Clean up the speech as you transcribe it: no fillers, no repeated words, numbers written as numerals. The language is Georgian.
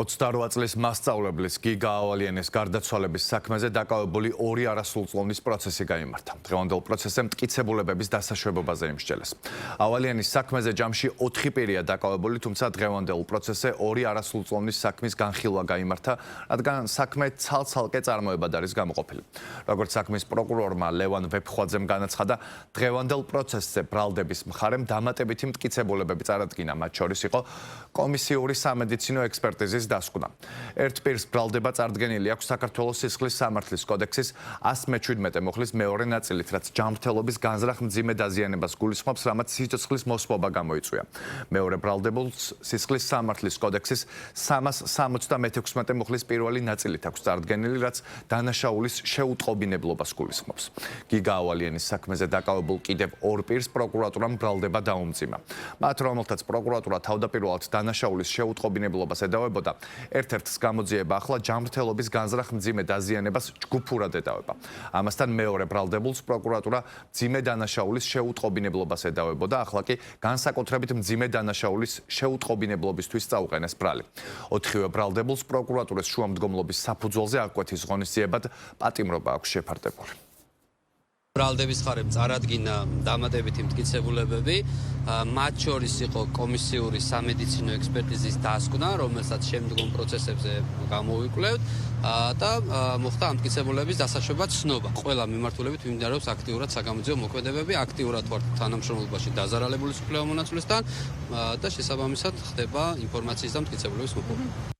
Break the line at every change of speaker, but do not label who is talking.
28 წლის მასწავლებლის გიგა ავალიანის გარდაცვალების საქმეზე დაკავებული ორი არასრულწლოვნის პროცესი გაიმართა. დღევანდელ პროცესზე მტკიცებულებების დასაშვებობაზე იმსჯელეს. ავალიანის საქმეზე ჯამში 4 პირია დაკავებული, თუმცა დღევანდელ პროცესზე ორი არასრულწლოვნის საქმის განხილვა გაიმართა, რადგან საქმე ცალ-ცალკე წარმოებად არის გამოყოფილი. როგორც საქმის პროკურორმა ლევან ვეფხვაძემ განაცხადა, დღევანდელ პროცესზე ბრალდების მხარემ დამატებითი მტკიცებულებები წარადგინა, მათ შორის იყო კომისიური სამედიცინო ექსპერტიზის დასკვნა. ერთ პირს ბრალდება წარდგენილი აქვს საქართველოს სისხლის სამართლის კოდექსის 117 მუხლის მეორე ნაწილით, რაც ჯანმრთელობის განზრახ მძიმე დაზიანებას გულისხმობს, რამაც სიცოცხლის მოსპობა გამოიწვია. მეორე ბრალდებულს სისხლის სამართლის კოდექსის 376 მუხლის პირველი ნაწილით აქვს წარდგენილი, რაც დანაშაულის შეუტყობინებლობას გულისხმობს. გიგა ავალიანის საქმეზე დაკავებულ კიდევ ორ პირს პროკურატურამ ბრალდება დაუმძიმა. მათ, რომელთაც პროკურატურა თავდაპირველად დანაშაულის შეუტყობინებლობას ედავებოდა, ერთ-ერთს გამოძიება ახლა ჯანმრთელობის განზრახ მძიმე დაზიანებას ჯგუფურად ედავება. ამასთან მეორე ბრალდებულს პროკურატურა მძიმე დანაშაულის შეუტყობინებლობას ედავებოდა, ახლა კი განსაკუთრებით მძიმე დანაშაულის შეუტყობინებლობისთვის წაუყენეს ბრალი. 4-ვე ბრალდებულს პროკურატურის შუამდგომლობის საფუძველზე აღკვეთის ღონისძიებად პატიმრობა აქვს შეფარდებული.
ბრალდების მხარემ წარადგინა დამატებითი მტკიცებულებები, მათ შორის იყო კომისიური სამედიცინო ექსპერტიზის დასკვნა, რომელსაც შემდგომ პროცესებზე გამოვიკვლევთ და მოხდა ამ მტკიცებულების დასაშვება ცნობა. ყველა მიმართულებით მიმდინარეობს აქტიურად საგამოძიებო მოქმედებები, აქტიურად ვართ თანამშრომლობაში დაზარალებული სკვლევა მონაცვლესთან და შესაბამისად ხდება ინფორმაციის და მტკიცებულების მოპოვება.